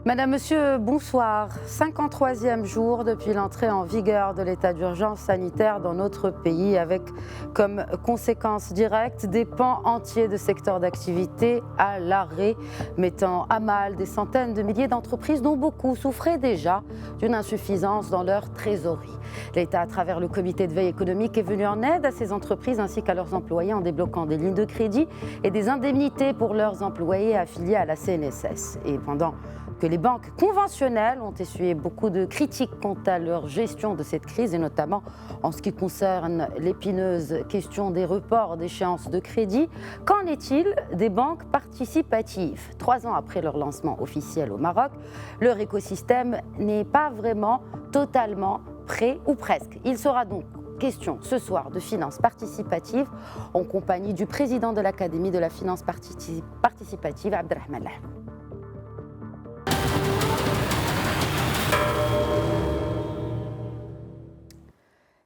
Madame, Monsieur, bonsoir. 53e jour depuis l'entrée en vigueur de l'état d'urgence sanitaire dans notre pays, avec comme conséquence directe des pans entiers de secteurs d'activité à l'arrêt, mettant à mal des centaines de milliers d'entreprises dont beaucoup souffraient déjà d'une insuffisance dans leur trésorerie. L'État, à travers le comité de veille économique, est venu en aide à ces entreprises ainsi qu'à leurs employés en débloquant des lignes de crédit et des indemnités pour leurs employés affiliés à la CNSS. Et pendant que les banques conventionnelles ont essuyé beaucoup de critiques quant à leur gestion de cette crise, et notamment en ce qui concerne l'épineuse question des reports d'échéances de crédit. Qu'en est-il des banques participatives ? 3 ans après leur lancement officiel au Maroc, leur écosystème n'est pas vraiment totalement prêt, ou presque. Il sera donc question ce soir de finances participatives en compagnie du président de l'Académie de la finance participative, Abdelrahman Lahlou.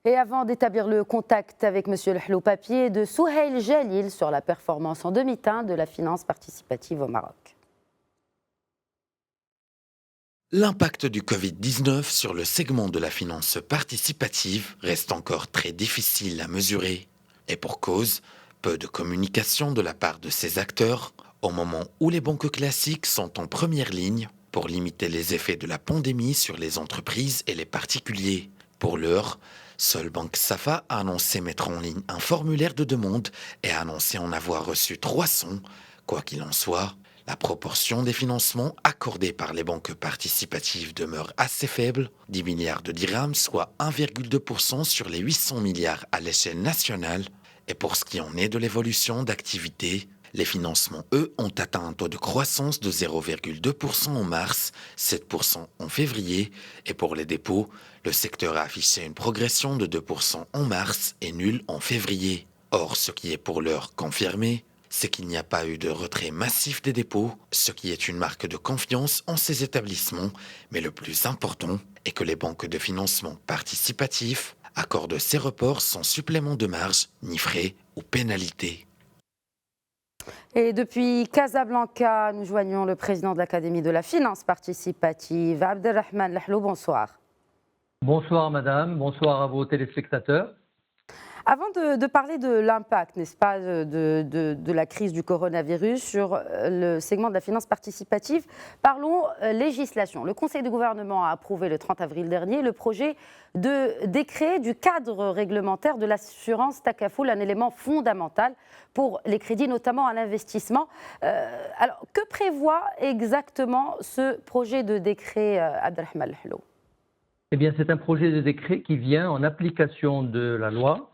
Et avant d'établir le contact avec M. Lahlou, papier de Souheil Jalil sur la performance en demi-teinte de la finance participative au Maroc. L'impact du Covid-19 sur le segment de la finance participative reste encore très difficile à mesurer. Et pour cause, peu de communication de la part de ces acteurs, au moment où les banques classiques sont en première ligne pour limiter les effets de la pandémie sur les entreprises et les particuliers. Pour l'heure, seule Banque Safa a annoncé mettre en ligne un formulaire de demande et a annoncé en avoir reçu 300. Quoi qu'il en soit, la proportion des financements accordés par les banques participatives demeure assez faible, 10 milliards de dirhams, soit 1,2% sur les 800 milliards à l'échelle nationale. Et pour ce qui en est de l'évolution d'activité, les financements, eux, ont atteint un taux de croissance de 0,2% en mars, 7% en février, et pour les dépôts, le secteur a affiché une progression de 2% en mars et nul en février. Or, ce qui est pour l'heure confirmé, c'est qu'il n'y a pas eu de retrait massif des dépôts, ce qui est une marque de confiance en ces établissements, mais le plus important est que les banques de financement participatif accordent ces reports sans supplément de marge, ni frais ou pénalités. Et depuis Casablanca, nous joignons le président de l'Académie de la finance participative, Abdelrahman Lahlou. Bonsoir. Bonsoir madame, bonsoir à vos téléspectateurs. Avant de parler de l'impact, n'est-ce pas, de la crise du coronavirus sur le segment de la finance participative, parlons législation. Le Conseil de gouvernement a approuvé le 30 avril dernier le projet de décret du cadre réglementaire de l'assurance Takafoul, un élément fondamental pour les crédits, notamment à l'investissement. Alors, que prévoit exactement ce projet de décret, Abdelrahman Lahlou ? Eh bien, c'est un projet de décret qui vient en application de la loi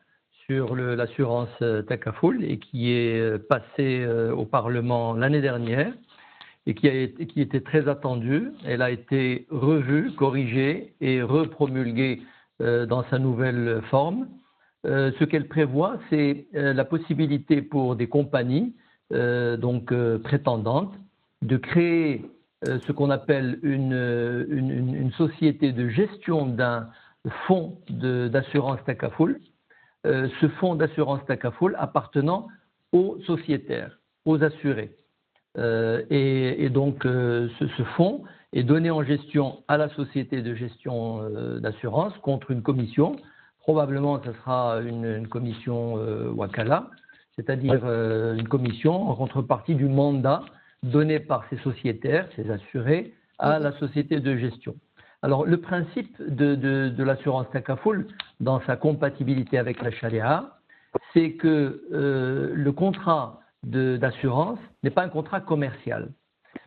sur l'assurance Takafoul et qui est passée au Parlement l'année dernière et qui était très attendue. Elle a été revue, corrigée et repromulguée dans sa nouvelle forme. Ce qu'elle prévoit, c'est la possibilité pour des compagnies prétendantes de créer ce qu'on appelle une société de gestion d'un fonds d'assurance Takafoul. Ce fonds d'assurance Takafoul appartenant aux sociétaires, aux assurés. Donc ce fonds est donné en gestion à la société de gestion d'assurance contre une commission. Probablement, ce sera une commission Wakala, c'est-à-dire une commission en contrepartie du mandat donné par ces sociétaires, ces assurés, à la société de gestion. Alors, le principe de l'assurance Takafoul, dans sa compatibilité avec la charia, c'est que le contrat d'assurance n'est pas un contrat commercial.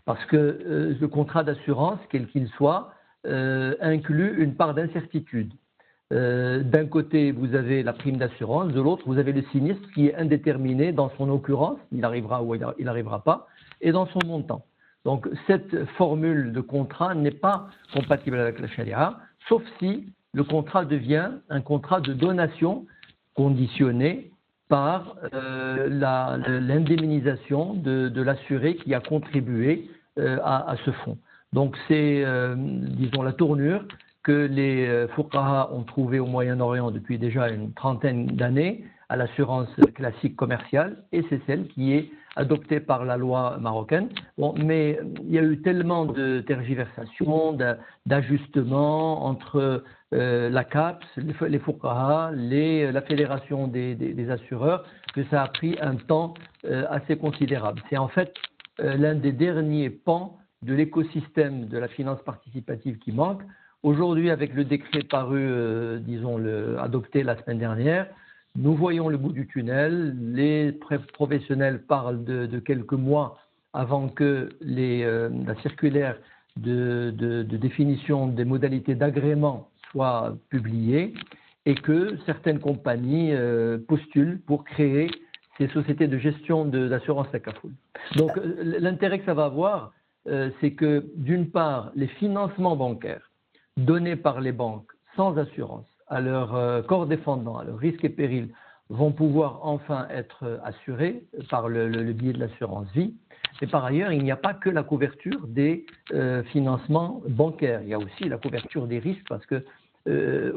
Parce que le contrat d'assurance, quel qu'il soit, inclut une part d'incertitude. D'un côté, vous avez la prime d'assurance, de l'autre, vous avez le sinistre qui est indéterminé dans son occurrence, il arrivera ou il n'arrivera pas, et dans son montant. Donc, cette formule de contrat n'est pas compatible avec la charia, sauf si le contrat devient un contrat de donation conditionné par l'indemnisation de l'assuré qui a contribué à ce fonds. Donc, c'est, disons, la tournure que les fuqaha ont trouvée au Moyen-Orient depuis déjà une trentaine d'années, à l'assurance classique commerciale, et c'est celle qui est adoptée par la loi marocaine. Bon, mais il y a eu tellement de tergiversations, d'ajustements entre la CAPS, les Fuqaha, la Fédération des assureurs, que ça a pris un temps assez considérable. C'est en fait l'un des derniers pans de l'écosystème de la finance participative qui manque. Aujourd'hui, avec le décret paru, adopté la semaine dernière, nous voyons le bout du tunnel. Les professionnels parlent de quelques mois avant que la circulaire de définition des modalités d'agrément soit publiée et que certaines compagnies postulent pour créer ces sociétés de gestion d'assurance Takaful. Donc l'intérêt que ça va avoir, c'est que d'une part, les financements bancaires donnés par les banques sans assurance à leurs corps défendants, à leurs risques et périls, vont pouvoir enfin être assurés par le biais de l'assurance vie. Mais par ailleurs, il n'y a pas que la couverture des financements bancaires, il y a aussi la couverture des risques parce que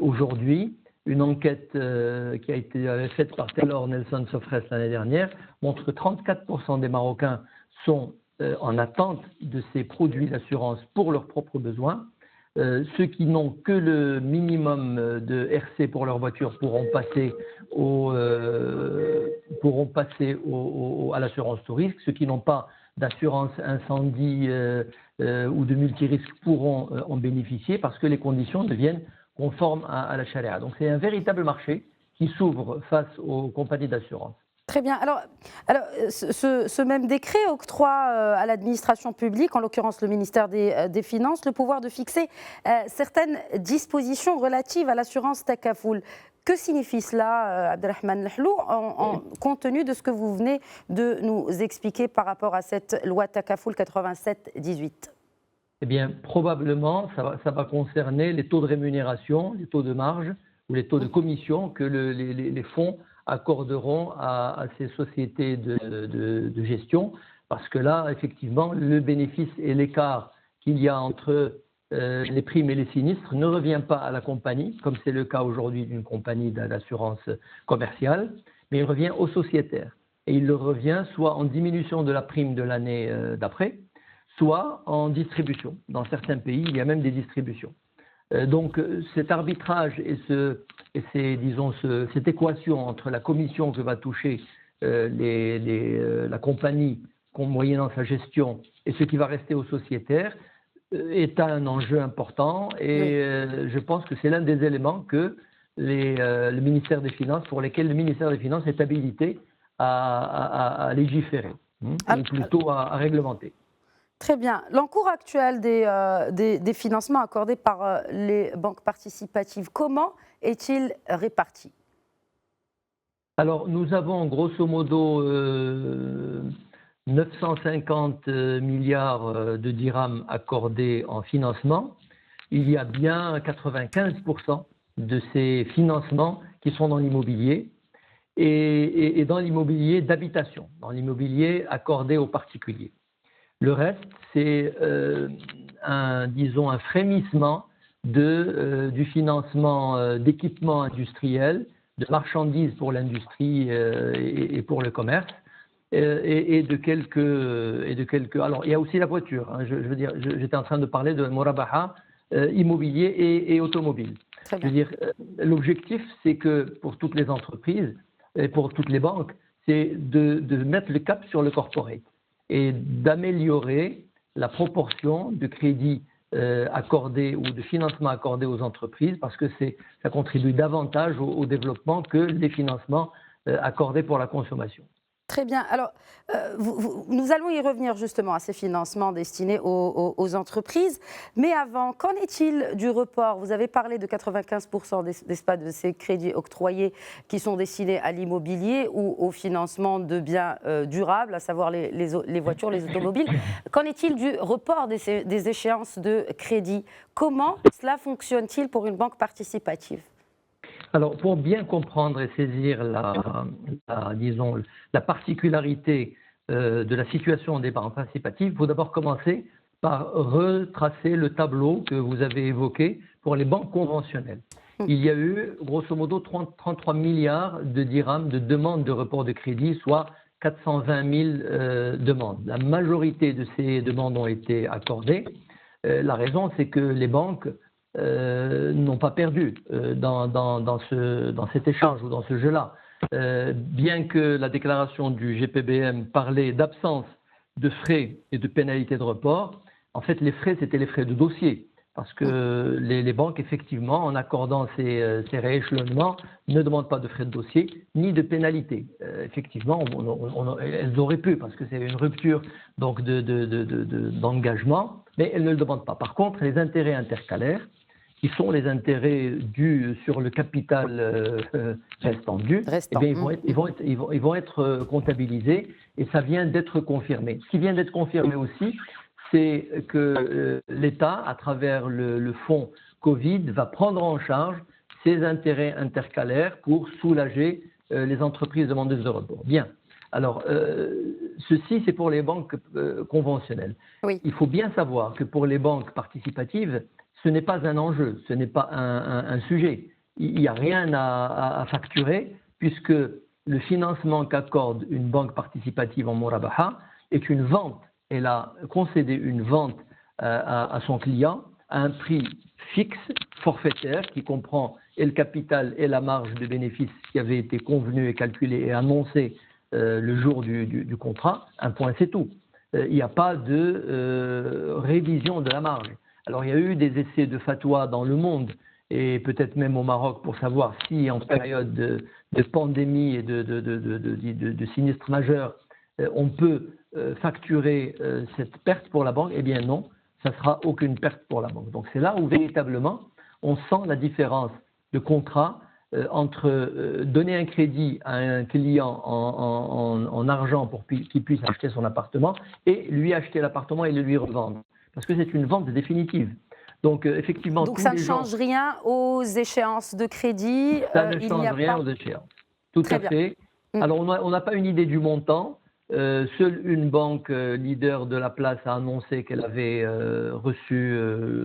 aujourd'hui, une enquête qui a été faite par Taylor Nelson Sofres l'année dernière montre que 34% des Marocains sont en attente de ces produits d'assurance pour leurs propres besoins. Ceux qui n'ont que le minimum de RC pour leur voiture pourront passer à l'assurance tout risque. Ceux qui n'ont pas d'assurance incendie ou de multirisque pourront en bénéficier parce que les conditions deviennent conformes à la charia. Donc c'est un véritable marché qui s'ouvre face aux compagnies d'assurance. Très bien. Alors ce même décret octroie à l'administration publique, en l'occurrence le ministère des Finances, le pouvoir de fixer certaines dispositions relatives à l'assurance Takaful. Que signifie cela, Abdelrahman Lahlou, compte tenu de ce que vous venez de nous expliquer par rapport à cette loi Takaful 87-18 ? Eh bien, probablement, ça va concerner les taux de rémunération, les taux de marge ou les taux de commission que les fonds accorderont à ces sociétés de gestion, parce que là, effectivement, le bénéfice et l'écart qu'il y a entre les primes et les sinistres ne revient pas à la compagnie, comme c'est le cas aujourd'hui d'une compagnie d'assurance commerciale, mais il revient aux sociétaires. Et il leur revient soit en diminution de la prime de l'année d'après, soit en distribution. Dans certains pays, il y a même des distributions. Donc cet arbitrage et cette équation entre la commission que va toucher la compagnie moyennant sa gestion et ce qui va rester aux sociétaires est un enjeu important et je pense que c'est l'un des éléments que le ministère des Finances, pour lesquels le ministère des Finances est habilité à légiférer, ou plutôt à réglementer. Très bien. L'encours actuel des financements accordés par les banques participatives, comment est-il réparti ? Alors, nous avons grosso modo 950 milliards de dirhams accordés en financement. Il y a bien 95% de ces financements qui sont dans l'immobilier et dans l'immobilier d'habitation, dans l'immobilier accordé aux particuliers. Le reste, c'est un frémissement du financement d'équipements industriels, de marchandises pour l'industrie et pour le commerce, et de quelques. Alors, il y a aussi la voiture. Hein, je veux dire, j'étais en train de parler de Morabaha, immobilier et automobile. Je veux dire, l'objectif, c'est que pour toutes les entreprises et pour toutes les banques, c'est de mettre le cap sur le corporate et d'améliorer la proportion de crédits accordés ou de financement accordé aux entreprises parce que ça contribue davantage au développement que les financements accordés pour la consommation. Très bien. Alors, nous allons y revenir justement à ces financements destinés aux entreprises. Mais avant, qu'en est-il du report ? Vous avez parlé de 95% n'est-ce pas, de ces crédits octroyés qui sont destinés à l'immobilier ou au financement de biens durables, à savoir les voitures, les automobiles. Qu'en est-il du report des échéances de crédit ? Comment cela fonctionne-t-il pour une banque participative ? Alors, pour bien comprendre et saisir la particularité de la situation des banques participatives, il faut d'abord commencer par retracer le tableau que vous avez évoqué pour les banques conventionnelles. il y a eu grosso modo 33 milliards de dirhams de demandes de report de crédit, soit 420 000 demandes. La majorité de ces demandes ont été accordées. La raison, c'est que les banques n'ont pas perdu dans cet échange ou dans ce jeu-là. Bien que la déclaration du GPBM parlait d'absence de frais et de pénalités de report, en fait, les frais, c'était les frais de dossier. Parce que les banques, effectivement, en accordant ces rééchelonnements, ne demandent pas de frais de dossier ni de pénalités. Effectivement, elles auraient pu, parce que c'est une rupture donc d'engagement, mais elles ne le demandent pas. Par contre, les intérêts intercalaires, qui sont les intérêts dus sur le capital restant dû, eh bien, ils vont être comptabilisés et ça vient d'être confirmé. Ce qui vient d'être confirmé aussi, c'est que l'État, à travers le fonds Covid, va prendre en charge ces intérêts intercalaires pour soulager les entreprises demandeuses de report. Bien. Alors, ceci, c'est pour les banques conventionnelles. Oui. Il faut bien savoir que pour les banques participatives, ce n'est pas un enjeu, ce n'est pas un sujet. Il n'y a rien à facturer puisque le financement qu'accorde une banque participative en Murabaha est une vente. Elle a concédé une vente à son client à un prix fixe, forfaitaire, qui comprend et le capital et la marge de bénéfice qui avait été convenu et calculé et annoncé le jour du contrat. Un point, c'est tout. Il n'y a pas de révision de la marge. Alors, il y a eu des essais de fatwa dans le monde et peut-être même au Maroc pour savoir si, en période de pandémie et de sinistre majeur, on peut facturer cette perte pour la banque. Eh bien non, ça ne sera aucune perte pour la banque. Donc c'est là où véritablement on sent la différence de contrat entre donner un crédit à un client en argent pour qu'il puisse acheter son appartement et lui acheter l'appartement et le lui revendre. Parce que c'est une vente définitive. Donc effectivement, donc ça ne change rien aux échéances de crédit. Ça ne change rien aux échéances. Tout à fait. Alors on n'a pas une idée du montant. Seule une banque leader de la place a annoncé qu'elle avait reçu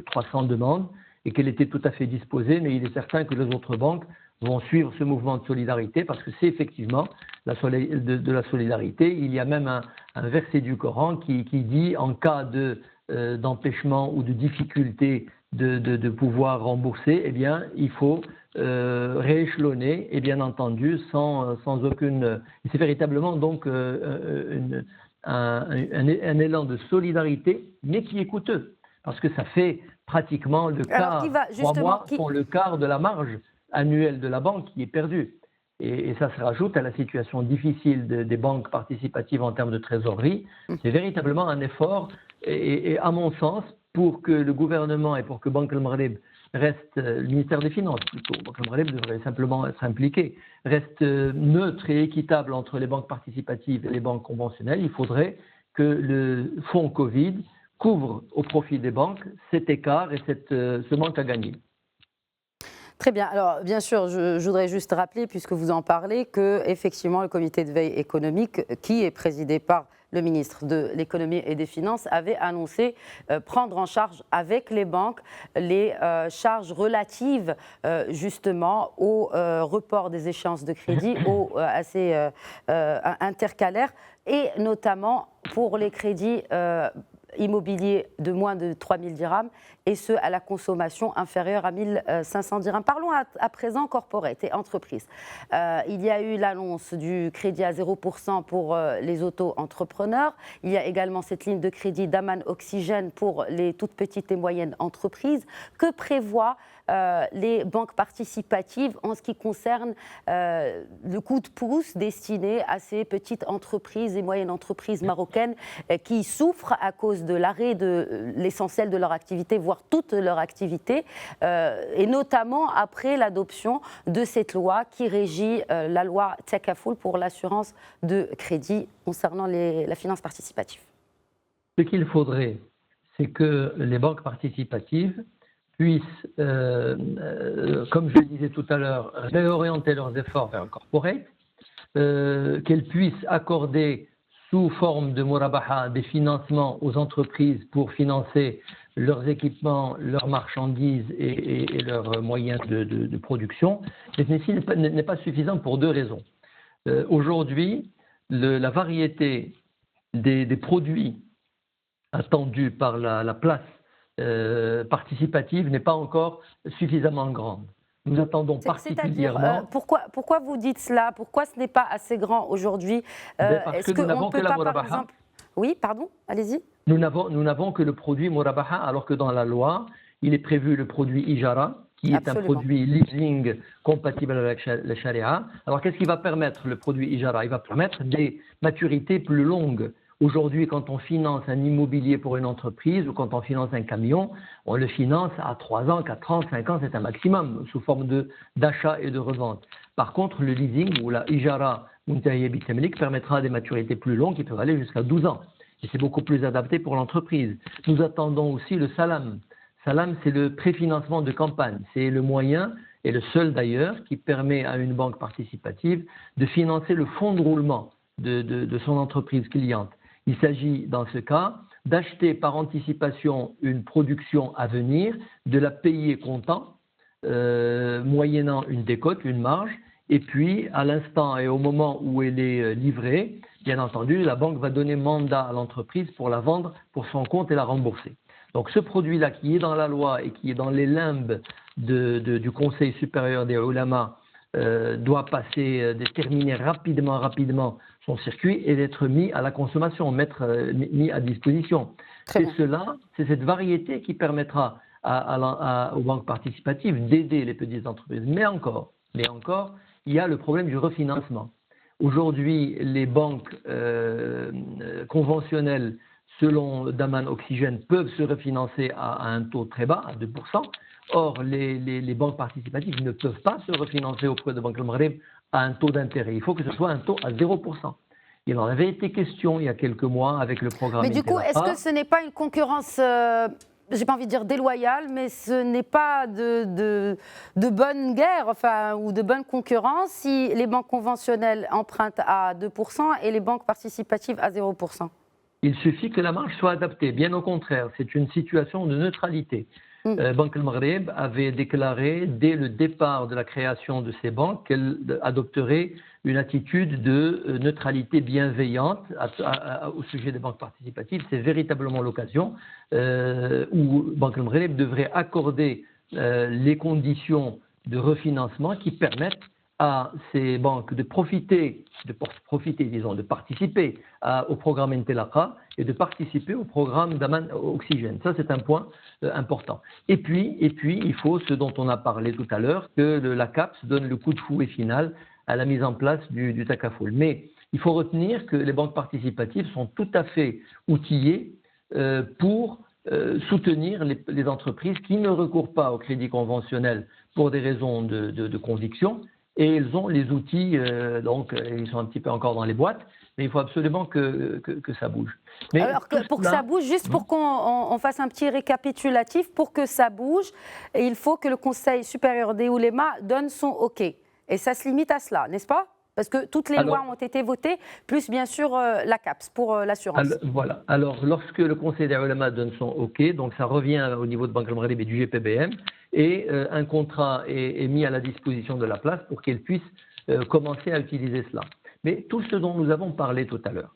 300 demandes et qu'elle était tout à fait disposée, mais il est certain que les autres banques vont suivre ce mouvement de solidarité parce que c'est effectivement de la solidarité. Il y a même un verset du Coran qui dit en cas d'empêchement ou de difficulté de pouvoir rembourser, eh bien, il faut rééchelonner et bien entendu sans aucune. C'est véritablement donc un élan de solidarité, mais qui est coûteux parce que ça fait pratiquement le quart, 3 mois font le quart de la marge annuelle de la banque qui est perdue. Et ça se rajoute à la situation difficile des banques participatives en termes de trésorerie. C'est véritablement un effort et à mon sens, pour que le gouvernement et pour que Banque al-Maghreb reste, le ministère des Finances plutôt, Banque al-Maghreb devrait simplement être impliqué, reste neutre et équitable entre les banques participatives et les banques conventionnelles, il faudrait que le fonds Covid couvre au profit des banques cet écart et ce manque à gagner. Très bien. Alors, bien sûr, je voudrais juste rappeler, puisque vous en parlez, que effectivement, le comité de veille économique, qui est présidé par le ministre de l'économie et des finances, avait annoncé prendre en charge avec les banques les charges relatives justement au report des échéances de crédit assez intercalaires et notamment pour les crédits immobilier de moins de 3 000 dirhams et ce à la consommation inférieure à 1 500 dirhams. Parlons à présent corporate et entreprises. Il y a eu l'annonce du crédit à 0% pour les auto-entrepreneurs. Il y a également cette ligne de crédit d'Aman Oxygène pour les toutes petites et moyennes entreprises. Que prévoient les banques participatives en ce qui concerne le coup de pouce destiné à ces petites entreprises et moyennes entreprises marocaines qui souffrent à cause de l'arrêt de l'essentiel de leur activité, voire toute leur activité, et notamment après l'adoption de cette loi qui régit la loi Takafoul pour l'assurance de crédit concernant la finance participative. Ce qu'il faudrait, c'est que les banques participatives puissent, comme je le disais tout à l'heure, réorienter leurs efforts vers le corporate, qu'elles puissent accorder sous forme de murabaha des financements aux entreprises pour financer leurs équipements, leurs marchandises et leurs moyens de production, mais ceci n'est pas suffisant pour deux raisons. Aujourd'hui, la variété des produits attendus par la place participative n'est pas encore suffisamment grande. Nous attendons particulièrement… Pourquoi vous dites cela? Pourquoi ce n'est pas assez grand aujourd'hui? Parce que nous n'avons que la murabaha. Oui, pardon, allez-y. Nous n'avons que le produit murabaha, alors que dans la loi, il est prévu le produit ijara, qui est un produit leasing compatible avec la charia. Alors qu'est-ce qui va permettre le produit ijara? Il va permettre des maturités plus longues. Aujourd'hui, quand on finance un immobilier pour une entreprise ou quand on finance un camion, on le finance à 3 ans, 4 ans, 5 ans, c'est un maximum, sous forme d'achat et de revente. Par contre, le leasing ou la ijara muntahiya bitamlik permettra des maturités plus longues qui peuvent aller jusqu'à 12 ans. Et c'est beaucoup plus adapté pour l'entreprise. Nous attendons aussi le salam. Salam, c'est le préfinancement de campagne. C'est le moyen, et le seul d'ailleurs, qui permet à une banque participative de financer le fonds de roulement de son entreprise cliente. Il s'agit dans ce cas d'acheter par anticipation une production à venir, de la payer comptant, moyennant une décote, une marge, et puis à l'instant et au moment où elle est livrée, bien entendu, la banque va donner mandat à l'entreprise pour la vendre pour son compte et la rembourser. Donc ce produit-là qui est dans la loi et qui est dans les limbes du Conseil supérieur des ulama doit terminer rapidement son circuit et d'être mis à la consommation, mis à disposition. C'est cette variété qui permettra aux banques participatives d'aider les petites entreprises. Mais encore, il y a le problème du refinancement. Aujourd'hui, les banques conventionnelles, selon Daman Oxygène, peuvent se refinancer à un taux très bas, à 2%. Or, les banques participatives ne peuvent pas se refinancer auprès de Banque al-Maghreb à un taux d'intérêt. Il faut que ce soit un taux à 0%. Il en avait été question il y a quelques mois avec le programme. Mais du coup, est-ce que ce n'est pas une concurrence, j'ai pas envie de dire déloyale, mais ce n'est pas de bonne guerre, ou de bonne concurrence si les banques conventionnelles empruntent à 2% et les banques participatives à 0%? Il suffit que la marge soit adaptée. Bien au contraire, c'est une situation de neutralité. Banque al-Maghreb avait déclaré dès le départ de la création de ces banques qu'elle adopterait une attitude de neutralité bienveillante au sujet des banques participatives. C'est véritablement l'occasion où Banque al-Maghreb devrait accorder les conditions de refinancement qui permettent à ces banques de participer au programme Intelaka et de participer au programme Daman Oxygène. Ça, c'est un point important. Et puis, il faut, ce dont on a parlé tout à l'heure, que la CAPS donne le coup de fouet final à la mise en place du Takaful. Mais il faut retenir que les banques participatives sont tout à fait outillées pour soutenir les entreprises qui ne recourent pas au crédit conventionnel pour des raisons de conviction. Et ils ont les outils, donc ils sont un petit peu encore dans les boîtes, mais il faut absolument que ça bouge. Mais alors pour que ça bouge, juste pour qu'on fasse un petit récapitulatif, pour que ça bouge, il faut que le Conseil supérieur des oulémas donne son OK. Et ça se limite à cela, n'est-ce pas? Parce que toutes les lois ont été votées, plus bien sûr la CAPS pour l'assurance. Voilà. Alors, lorsque le Conseil des oulémas donne son OK, donc ça revient au niveau de Banque al-Maghreb et du GPBM, et un contrat est mis à la disposition de la place pour qu'elle puisse commencer à utiliser cela. Mais tout ce dont nous avons parlé tout à l'heure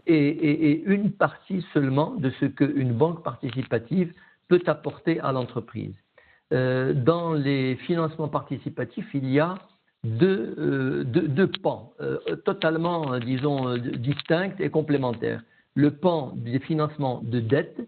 est une partie seulement de ce qu'une banque participative peut apporter à l'entreprise. Dans les financements participatifs, il y a deux pans totalement, disons, distincts et complémentaires. Le pan des financements de dette,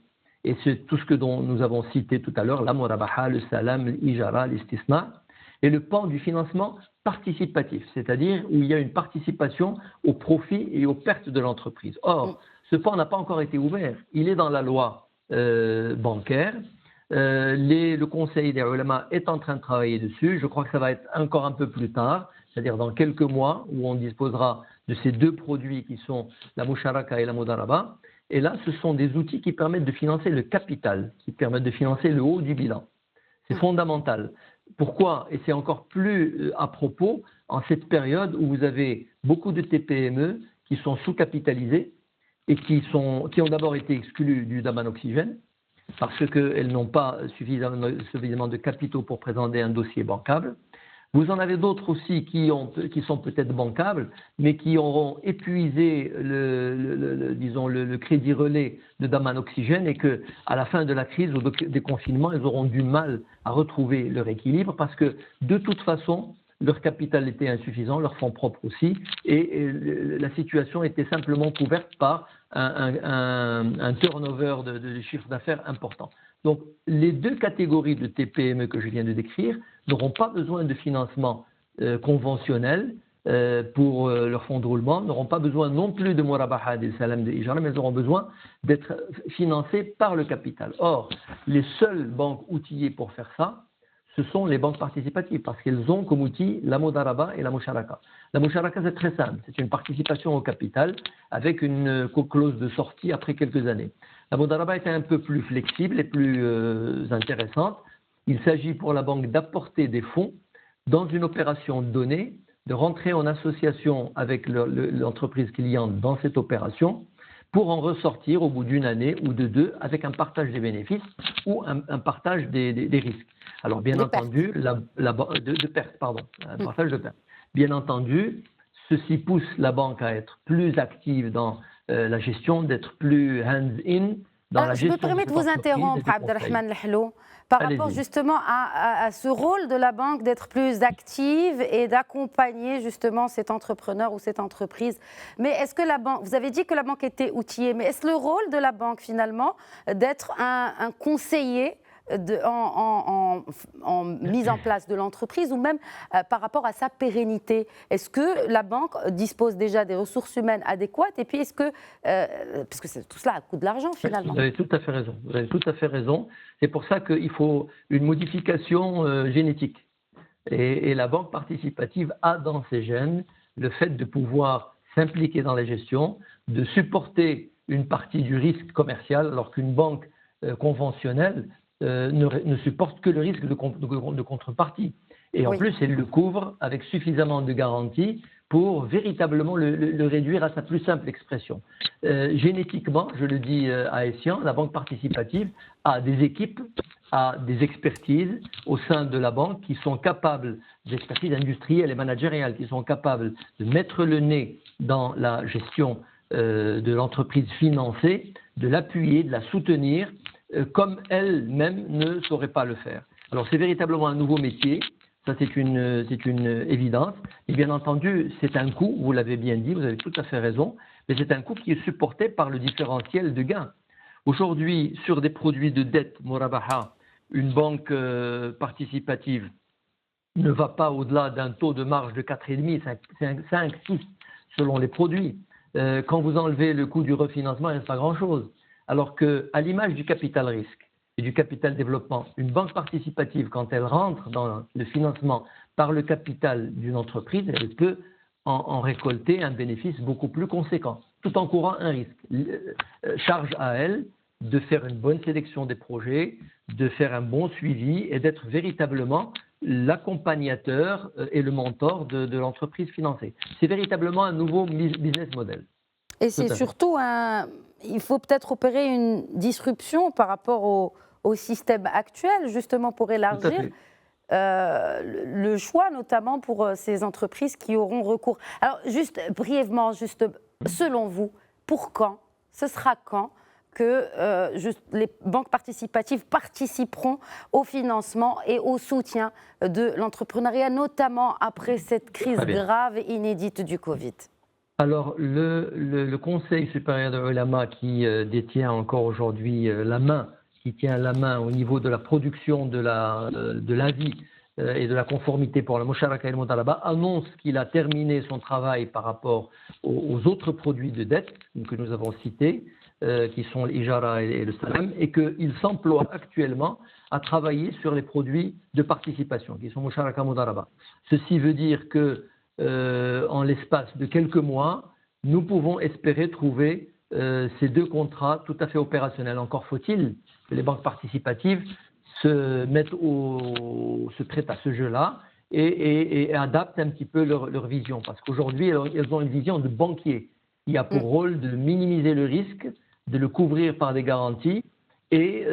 et c'est tout ce dont nous avons cité tout à l'heure, la murabaha, le salam, l'ijara, l'istisna, et le pan du financement participatif, c'est-à-dire où il y a une participation aux profits et aux pertes de l'entreprise. Or, ce pan n'a pas encore été ouvert. Il est dans la loi bancaire. Le Conseil des ulama est en train de travailler dessus. Je crois que ça va être encore un peu plus tard, c'est-à-dire dans quelques mois, où on disposera de ces deux produits qui sont la musharaka et la mudaraba. Et là, ce sont des outils qui permettent de financer le capital, qui permettent de financer le haut du bilan. C'est fondamental. Pourquoi? Et c'est encore plus à propos en cette période où vous avez beaucoup de TPME qui sont sous-capitalisées et qui ont d'abord été exclues du Daman Oxygène parce qu'elles n'ont pas suffisamment de capitaux pour présenter un dossier bancable. Vous en avez d'autres aussi qui sont peut-être bancables, mais qui auront épuisé le crédit relais de Daman Oxygène et qu'à la fin de la crise ou des confinements, ils auront du mal à retrouver leur équilibre parce que de toute façon, leur capital était insuffisant, leurs fonds propres aussi, et la situation était simplement couverte par un turnover de chiffre d'affaires important. Donc, les deux catégories de TPME que je viens de décrire n'auront pas besoin de financement conventionnel pour leur fonds de roulement, n'auront pas besoin non plus de Murabaha et Salam de Ijara, mais elles auront besoin d'être financées par le capital. Or, les seules banques outillées pour faire ça, ce sont les banques participatives, parce qu'elles ont comme outil la Modaraba et la Musharaka. La Musharaka, c'est très simple, c'est une participation au capital avec une clause de sortie après quelques années. La Modaraba est un peu plus flexible et plus intéressante. Il s'agit pour la banque d'apporter des fonds dans une opération donnée, de rentrer en association avec l'entreprise cliente dans cette opération pour en ressortir au bout d'une année ou de deux avec un partage des bénéfices ou un partage des risques. Alors bien entendu, de pertes, pardon, un partage de pertes. Bien entendu, ceci pousse la banque à être plus active dans la gestion, d'être plus hands-in dans la gestion. Je me permets de vous interrompre, Abdelrahman Lehlo, par rapport justement à ce rôle de la banque d'être plus active et d'accompagner justement cet entrepreneur ou cette entreprise. Mais est-ce que la banque, vous avez dit que la banque était outillée, mais est-ce le rôle de la banque finalement d'être un conseiller en mise en place de l'entreprise ou même par rapport à sa pérennité? Est-ce que la banque dispose déjà des ressources humaines adéquates? Et puis est-ce que, parce que tout cela coûte de l'argent finalement. Vous avez tout à fait raison. Vous avez tout à fait raison. C'est pour ça qu'il faut une modification génétique. Et la banque participative a dans ses gènes le fait de pouvoir s'impliquer dans la gestion, de supporter une partie du risque commercial, alors qu'une banque conventionnelle ne supporte que le risque de contrepartie. Et en plus, elle le couvre avec suffisamment de garanties pour véritablement le réduire à sa plus simple expression. Génétiquement, je le dis à Essian, la banque participative a des équipes, a des expertises au sein de la banque qui sont capables, d'expertise industrielle et managériale, qui sont capables de mettre le nez dans la gestion de l'entreprise financée, de l'appuyer, de la soutenir, comme elle-même ne saurait pas le faire. Alors c'est véritablement un nouveau métier, ça c'est une évidence, et bien entendu c'est un coût, vous l'avez bien dit, vous avez tout à fait raison, mais c'est un coût qui est supporté par le différentiel de gains. Aujourd'hui, sur des produits de dette Murabaha, une banque participative ne va pas au-delà d'un taux de marge de 4,5, 5, 6 selon les produits. Quand vous enlevez le coût du refinancement, il ne reste pas grand-chose. Alors qu'à l'image du capital risque et du capital développement, une banque participative, quand elle rentre dans le financement par le capital d'une entreprise, elle peut en récolter un bénéfice beaucoup plus conséquent, tout en courant un risque. Charge à elle de faire une bonne sélection des projets, de faire un bon suivi et d'être véritablement l'accompagnateur et le mentor de l'entreprise financée. C'est véritablement un nouveau business model. Et c'est surtout il faut peut-être opérer une disruption par rapport au système actuel, justement pour élargir le choix, notamment pour ces entreprises qui auront recours. Alors, juste brièvement, selon vous, pour quand, ce sera quand que les banques participatives participeront au financement et au soutien de l'entrepreneuriat, notamment après cette crise grave et inédite du Covid? Alors, le Conseil supérieur de l'ulama qui détient encore aujourd'hui qui tient la main au niveau de la production de l'avis et de la conformité pour la Musharaka et le Modaraba, annonce qu'il a terminé son travail par rapport aux autres produits de dette que nous avons cités, qui sont l'Ijara et le Salam, et qu'il s'emploie actuellement à travailler sur les produits de participation, qui sont Musharaka et Modaraba. Ceci veut dire que en l'espace de quelques mois, nous pouvons espérer trouver ces deux contrats tout à fait opérationnels. Encore faut-il que les banques participatives se prêtent à ce jeu-là et adaptent un petit peu leur vision. Parce qu'aujourd'hui, elles ont une vision de banquier. Il a pour rôle de minimiser le risque, de le couvrir par des garanties et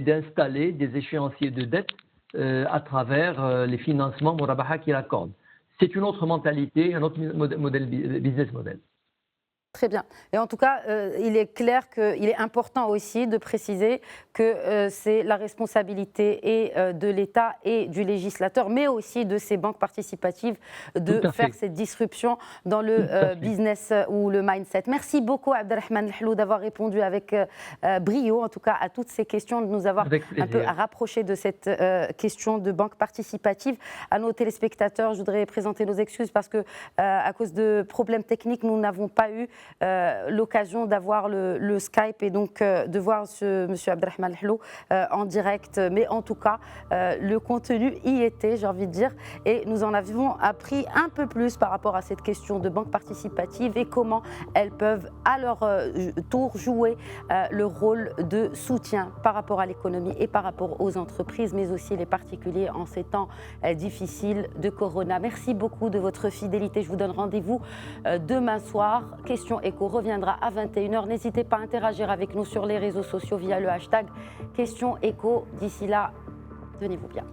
d'installer des échéanciers de dette à travers les financements Murabaha qu'il accorde. C'est une autre mentalité, un autre business model. Très bien. Et en tout cas, il est clair qu'il est important aussi de préciser que c'est la responsabilité et de l'État et du législateur, mais aussi de ces banques participatives, de faire cette disruption dans le business ou le mindset. Merci beaucoup, Abdelrahman El Hlou, d'avoir répondu avec brio, en tout cas, à toutes ces questions, de nous avoir un peu rapprochés de cette question de banque participative. À nos téléspectateurs, je voudrais présenter nos excuses parce que, à cause de problèmes techniques, nous n'avons pas eu l'occasion d'avoir le Skype et donc de voir monsieur Abdelrahman El Hlou en direct. Mais en tout cas, le contenu y était, j'ai envie de dire, et nous en avons appris un peu plus par rapport à cette question de banque participative et comment elles peuvent à leur tour jouer le rôle de soutien par rapport à l'économie et par rapport aux entreprises, mais aussi les particuliers en ces temps difficiles de Corona. Merci beaucoup de votre fidélité. Je vous donne rendez-vous demain soir. Question Écho reviendra à 21h. N'hésitez pas à interagir avec nous sur les réseaux sociaux via le hashtag Question Écho. D'ici là, tenez-vous bien.